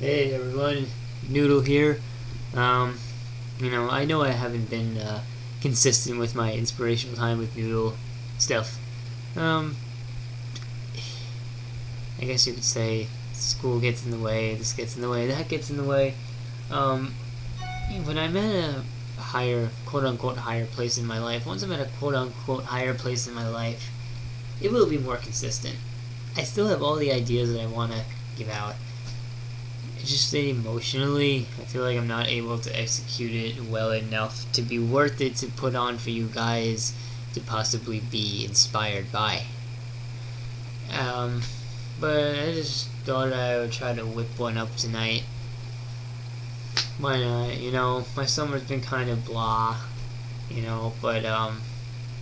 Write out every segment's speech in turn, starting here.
Hey everyone, Noodle here. I know I haven't been consistent with my inspirational time with Noodle stuff. Um, I guess you could say school gets in the way, this gets in the way, that gets in the way. Um, when I'm at a higher, quote unquote, higher place in my life, once I'm at a quote unquote higher place in my life, it will be more consistent. I still have all the ideas that I want to give out. It's just that emotionally, I feel like I'm not able to execute it well enough to be worth it to put on for you guys to possibly be inspired by. Um, but I just thought I would try to whip one up tonight. Why not? My summer's been kind of blah, but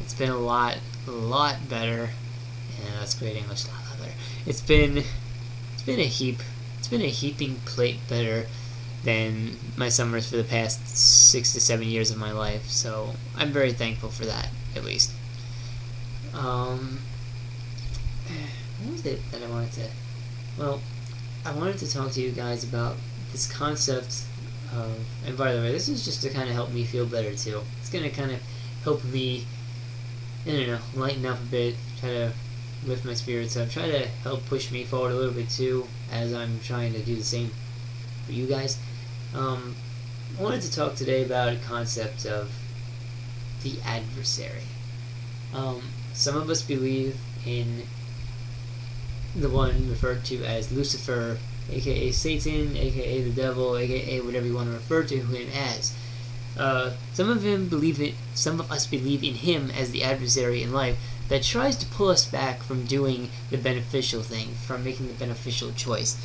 it's been a lot better. Yeah, that's great English, a lot better. It's been a heap it's been a heaping plate better than my summers for the past 6 to 7 years of my life, so I'm very thankful for that, at least. Um, what was it that I wanted to... Well, I wanted to talk to you guys about this concept of... And by the way, this is just to kind of help me feel better, too. It's going to kind of help me, I don't know, lighten up a bit, try to lift my spirits up, try to help push me forward a little bit too, as I'm trying to do the same for you guys. I wanted to talk today about a concept of the adversary. Some of us believe in the one referred to as Lucifer, aka Satan, aka the devil, aka whatever you want to refer to him as. Some of us believe in him as the adversary in life that tries to pull us back from doing the beneficial thing, from making the beneficial choice.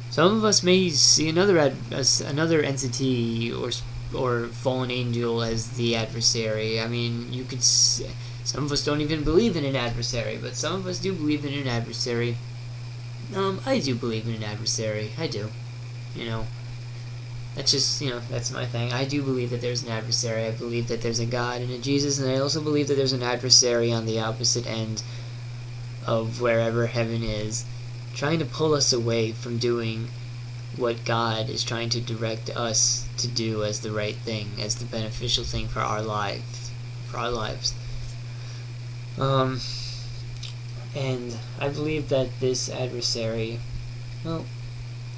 Some of us may see another entity or fallen angel as the adversary. I mean, some of us don't even believe in an adversary, but some of us do believe in an adversary. I do believe in an adversary. I do. That's just, that's my thing. I do believe that there's an adversary. I believe that there's a God and a Jesus, and I also believe that there's an adversary on the opposite end of wherever heaven is, trying to pull us away from doing what God is trying to direct us to do as the right thing, as the beneficial thing for our lives. And I believe that this adversary, well,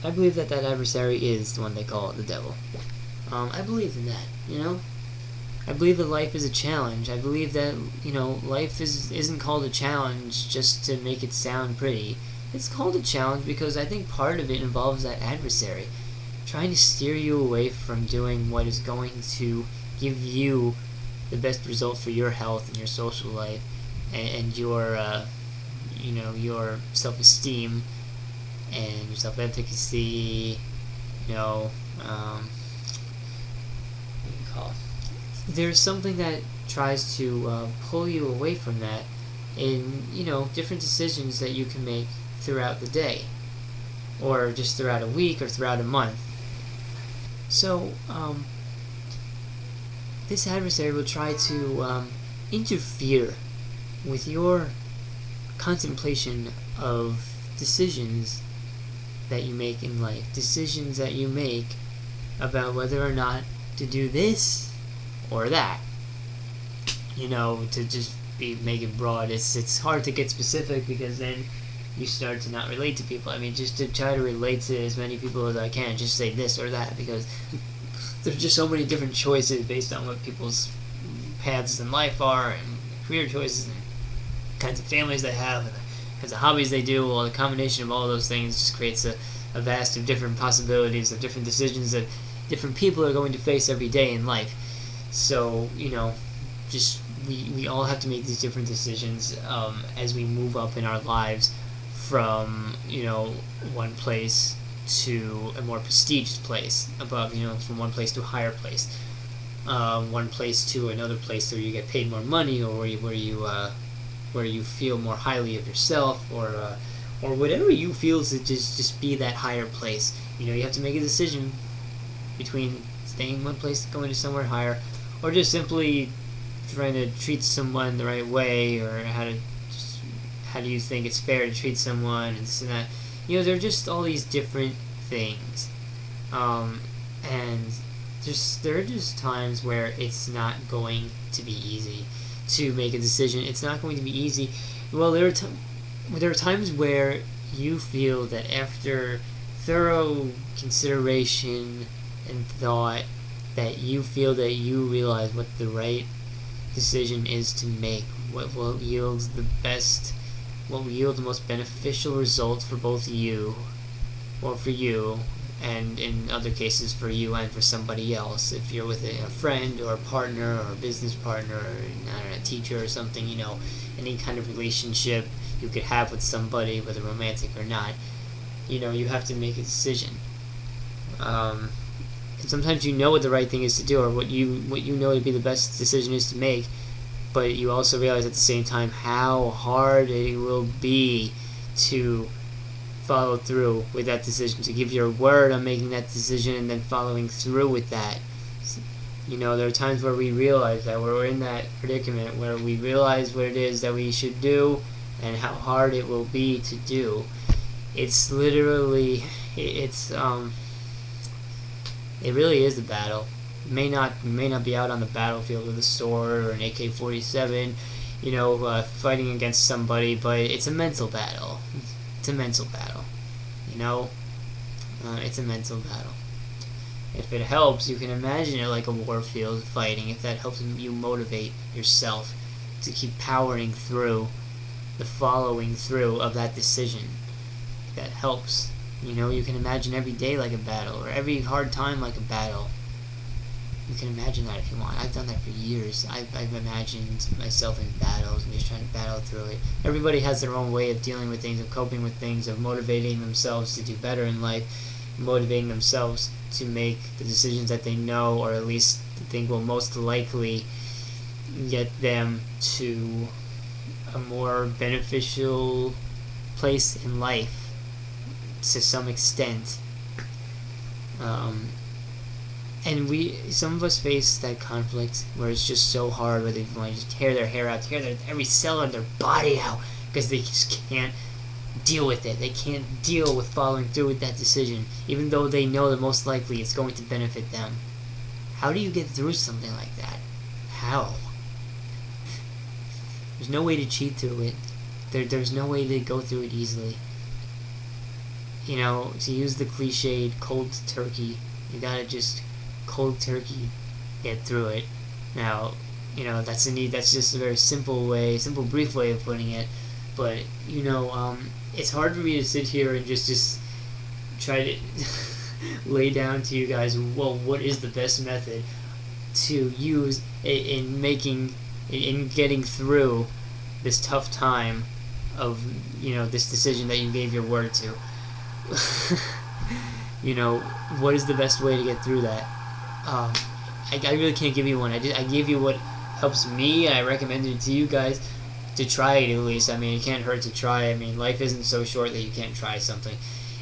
I believe that adversary is the one they call the devil. I believe in that, I believe that life is a challenge. I believe that, life isn't called a challenge just to make it sound pretty. It's called a challenge because I think part of it involves that adversary, trying to steer you away from doing what is going to give you the best result for your health and your social life and your, your self-esteem and your self-efficacy, what do you call it? There's something that tries to pull you away from that in, different decisions that you can make throughout the day, or just throughout a week, or throughout a month. So, this adversary will try to interfere with your contemplation of decisions that you make in life, decisions that you make about whether or not to do this or that. To just make it broad, it's hard to get specific because then you start to not relate to people. I mean, just to try to relate to as many people as I can, just say this or that, because there's just so many different choices based on what people's paths in life are, and career choices, and kinds of families they have, and kinds of hobbies they do. Well, the combination of all those things just creates a vast of different possibilities of different decisions that different people are going to face every day in life. So, just we all have to make these different decisions as we move up in our lives from, one place to a more prestigious place above, from one place to a higher place, one place to another place where you get paid more money, or where you feel more highly of yourself, or whatever you feel to just be that higher place. You have to make a decision between staying in one place, going to somewhere higher, or just simply trying to treat someone the right way, or how do you think it's fair to treat someone, and this and that. There are just all these different things And there are just times where it's not going to be easy to make a decision. It's not going to be easy. Well, there are times where you feel that after thorough consideration and thought, that you feel that you realize what the right decision is to make, what will yield the most beneficial results for both you, or for you, and in other cases for you and for somebody else. If you're with a friend or a partner or a business partner or a teacher or something, any kind of relationship you could have with somebody, whether romantic or not, you have to make a decision. And sometimes you know what the right thing is to do, or what you know to be the best decision is to make, but you also realize at the same time how hard it will be to follow through with that decision, to give your word on making that decision and then following through with that. There are times where we realize that we're in that predicament, where we realize what it is that we should do and how hard it will be to do. It's literally, it really is a battle. You may not be out on the battlefield with a sword or an AK-47, fighting against somebody, but it's a mental battle. It's a mental battle. It's a mental battle. If it helps, you can imagine it like a warfield fighting. If that helps you motivate yourself to keep powering through the following through of that decision, that helps. You can imagine every day like a battle, or every hard time like a battle. You can imagine that if you want. I've done that for years. I've imagined myself in battles and just trying to battle through it. Everybody has their own way of dealing with things, of coping with things, of motivating themselves to do better in life, motivating themselves to make the decisions that they know, or at least think will most likely get them to a more beneficial place in life to some extent. And some of us face that conflict where it's just so hard, where they want to just tear their hair out, tear every cell of their body out, because they just can't deal with it. They can't deal with following through with that decision, even though they know that most likely it's going to benefit them. How do you get through something like that? How? There's no way to cheat through it. There's no way to go through it easily. To use the cliched cold turkey, you gotta just cold turkey get through it. Now, that's just a very simple, brief way of putting it. But it's hard for me to sit here and just try to lay down to you guys, well, what is the best method to use in getting through this tough time of this decision that you gave your word to. What is the best way to get through that? I really can't give you one. I gave you what helps me, and I recommended it to you guys to try it at least. It can't hurt to try. Life isn't so short that you can't try something.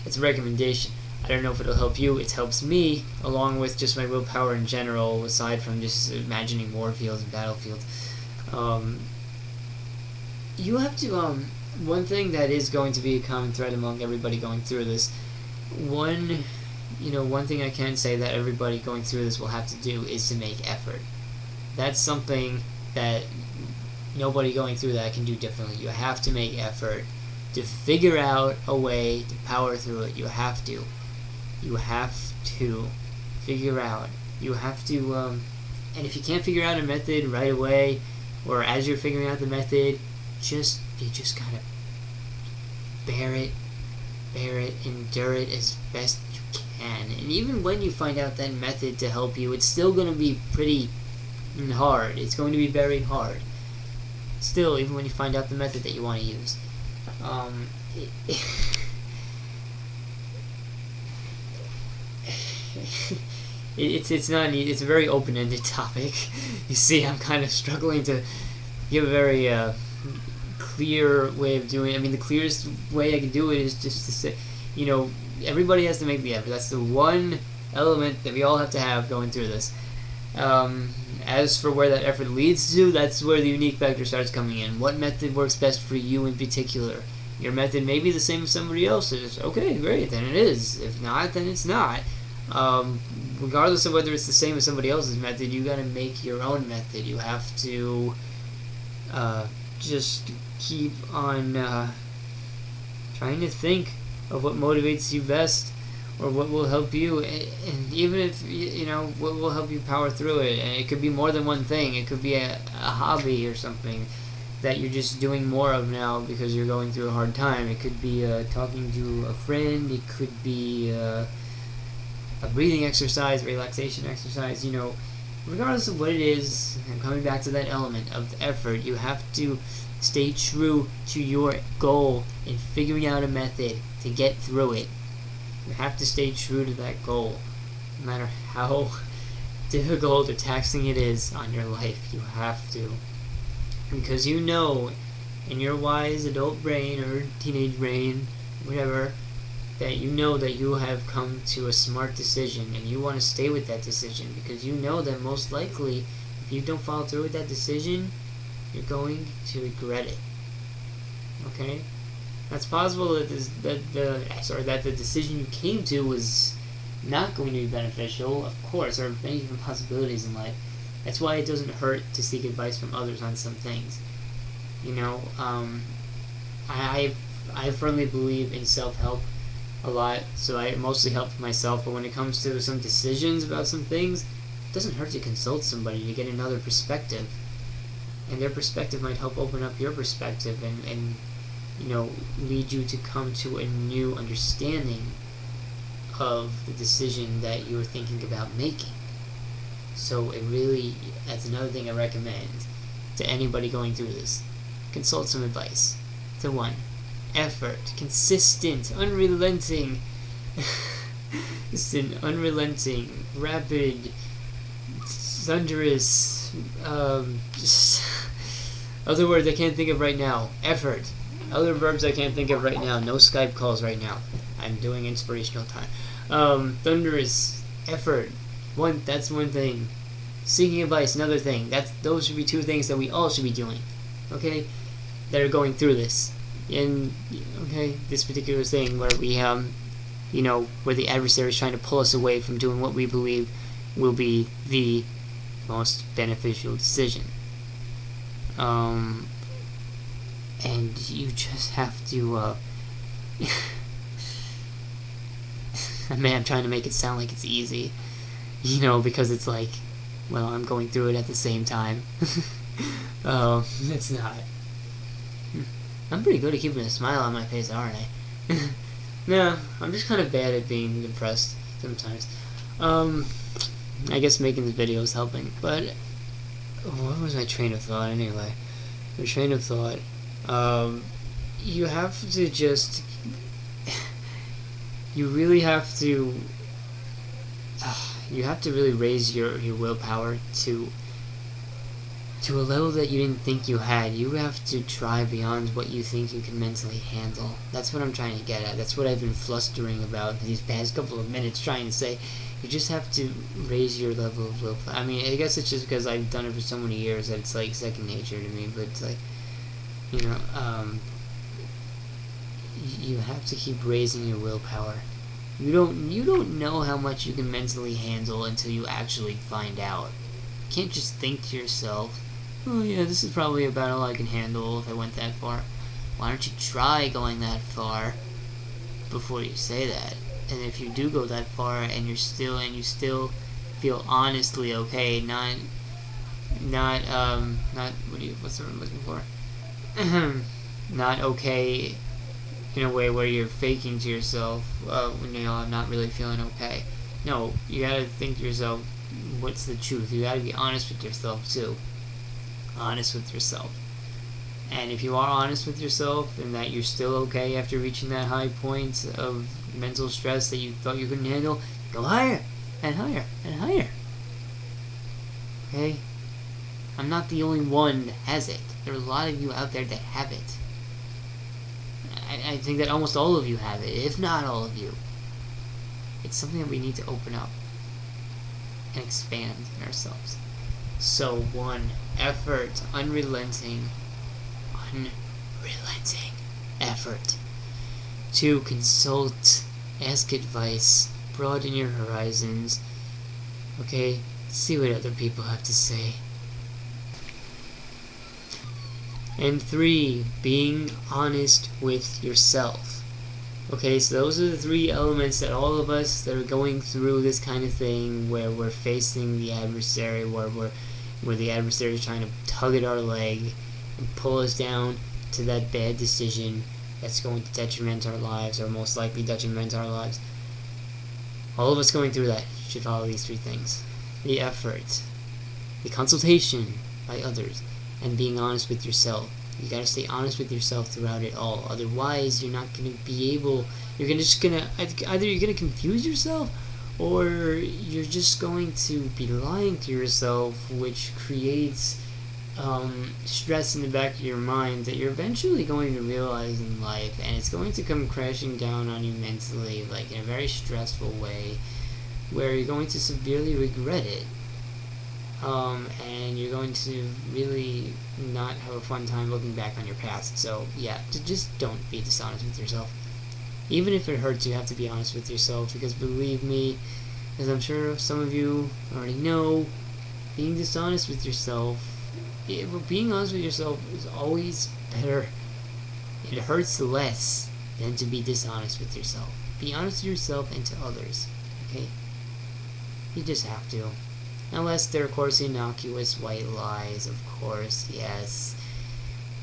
It's a recommendation. I don't know if it'll help you. It helps me, along with just my willpower in general, aside from just imagining warfields and battlefields. You have to, one thing that is going to be a common thread among everybody going through this, one thing I can say that everybody going through this will have to do is to make effort. That's something that nobody going through that can do differently. You have to make effort to figure out a way to power through it. You have to figure out. You have to, and if you can't figure out a method right away, or as you're figuring out the method, you just gotta bear it, endure it as best you can. And even when you find out that method to help you, it's still going to be pretty hard. It's going to be very hard. Still, even when you find out the method that you want to use. It's a very open-ended topic. You see, I'm kind of struggling to give a very clear way of doing it. The clearest way I can do it is just to say, everybody has to make the effort. That's the one element that we all have to have going through this. As for where that effort leads to, that's where the unique factor starts coming in. What method works best for you in particular? Your method may be the same as somebody else's. Okay, great, then it is. If not, then it's not. Regardless of whether it's the same as somebody else's method, you gotta make your own method. You have to just keep on trying to think of what motivates you best, or what will help you, and even if you know what will help you power through it. And it could be more than one thing. It could be a hobby or something that you're just doing more of now because you're going through a hard time. It could be talking to a friend. It could be a breathing exercise, relaxation exercise. You know, regardless of what it is, and coming back to that element of the effort, you have to stay true to your goal in figuring out a method to get through it. You have to stay true to that goal, no matter how difficult or taxing it is on your life. You have to, because you know, in your wise adult brain or teenage brain, whatever, that you know that you have come to a smart decision, and you want to stay with that decision, because you know that most likely, if you don't follow through with that decision, you're going to regret it. Okay? That's possible that the decision you came to was not going to be beneficial. Of course, there are many different possibilities in life. That's why it doesn't hurt to seek advice from others on some things. You know, I firmly believe in self-help a lot, so I mostly help myself. But when it comes to some decisions about some things, it doesn't hurt to consult somebody to get another perspective, and their perspective might help open up your perspective and you know, lead you to come to a new understanding of the decision that you were thinking about making. So it really, that's another thing I recommend to anybody going through this. Consult some advice. To 1, effort, consistent, unrelenting, rapid, thunderous, just other words I can't think of right now. Effort. Other verbs I can't think of right now. No Skype calls right now. I'm doing inspirational time. Thunderous, effort. That's one thing. Seeking advice, another thing. Those should be 2 things that we all should be doing. Okay? That are going through this. And okay, this particular thing where we you know, where the adversary is trying to pull us away from doing what we believe will be the most beneficial decision. And you just have to, man, I'm trying to make it sound like it's easy, you know, because it's like, well, I'm going through it at the same time. It's not. I'm pretty good at keeping a smile on my face, aren't I? No, I'm just kind of bad at being depressed sometimes. I guess making this video is helping, but what was my train of thought anyway? The train of thought, you have to just, you really have to, you have to really raise your willpower to a level that you didn't think you had. You have to try beyond what you think you can mentally handle. That's what I'm trying to get at. That's what I've been flustering about these past couple of minutes, trying to say. You just have to raise your level of willpower. I mean, I guess it's just because I've done it for so many years that it's like second nature to me, but it's like, you know, you have to keep raising your willpower. You don't know how much you can mentally handle until you actually find out. You can't just think to yourself, oh yeah, this is probably about all I can handle if I went that far. Why don't you try going that far before you say that? And if you do go that far and you still feel honestly okay, not what's the word I'm looking for? Not okay in a way where you're faking to yourself, when I'm not really feeling okay. No, you gotta think to yourself, what's the truth? You gotta be honest with yourself too. Honest with yourself. And if you are honest with yourself and that you're still okay after reaching that high point of mental stress that you thought you couldn't handle, go higher and higher and higher. Okay? I'm not the only one that has it. There are a lot of you out there that have it. I think that almost all of you have it, if not all of you. It's something that we need to open up and expand in ourselves. So 1, effort, unrelenting effort. 2, consult, ask advice, broaden your horizons. Okay, see what other people have to say. And 3, being honest with yourself. Okay, so those are the 3 elements that all of us that are going through this kind of thing, where we're facing the adversary, where the adversary is trying to tug at our leg and pull us down to that bad decision that's going to detriment our lives, or most likely detriment our lives. All of us going through that should follow these 3 things: the effort, the consultation by others, and being honest with yourself. You gotta stay honest with yourself throughout it all. Otherwise, you're not gonna be able. Either you're gonna confuse yourself, or you're just going to be lying to yourself, which creates stress in the back of your mind that you're eventually going to realize in life, and it's going to come crashing down on you mentally, like in a very stressful way, where you're going to severely regret it. And you're going to really not have a fun time looking back on your past. So yeah, just don't be dishonest with yourself. Even if it hurts, you have to be honest with yourself, because believe me, as I'm sure some of you already know, being dishonest with yourself, being honest with yourself is always better. It hurts less than to be dishonest with yourself. Be honest with yourself and to others, okay? You just have to. Unless they're, of course, innocuous white lies, of course, yes.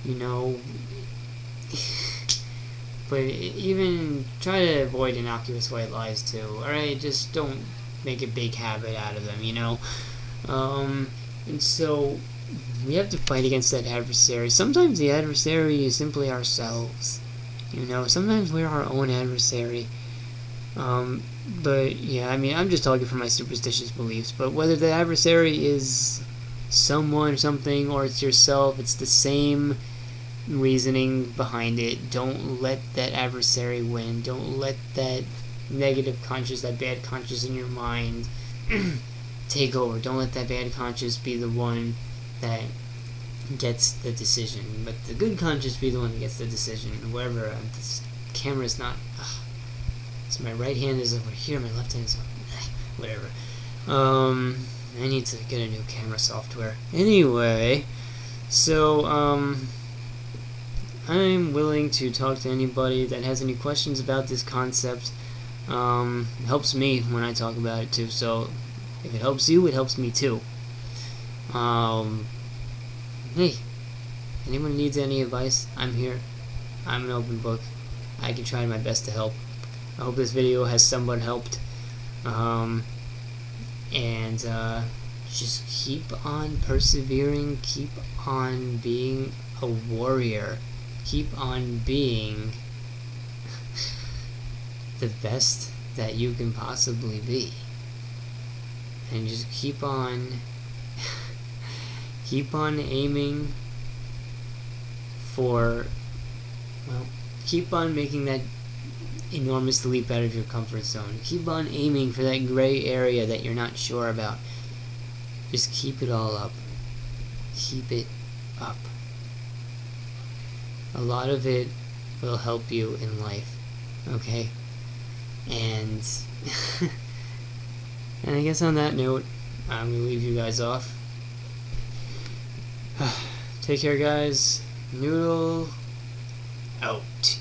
You know, but even try to avoid innocuous white lies too, alright? Just don't make a big habit out of them, you know? And so, we have to fight against that adversary. Sometimes the adversary is simply ourselves, you know? Sometimes we're our own adversary. But yeah, I mean, I'm just talking from my superstitious beliefs, but whether the adversary is someone or something, or it's yourself, it's the same reasoning behind it. Don't let that adversary win. Don't let that negative conscience, that bad conscience in your mind take over. Don't let that bad conscience be the one that gets the decision, but the good conscience be the one that gets the decision. Wherever this camera's not. So my right hand is over here, my left hand is over, whatever. I need to get a new camera software. Anyway, so, I'm willing to talk to anybody that has any questions about this concept. It helps me when I talk about it too, so if it helps you, it helps me too. Hey, anyone needs any advice, I'm here. I'm an open book. I can try my best to help. I hope this video has somewhat helped. Just keep on persevering, keep on being a warrior, keep on being the best that you can possibly be. And just keep on aiming for, well, keep on making that enormous leap out of your comfort zone. Keep on aiming for that gray area that you're not sure about. Just keep it all up. Keep it up. A lot of it will help you in life. Okay? And and I guess on that note, I'm gonna leave you guys off. Take care, guys. Noodle out.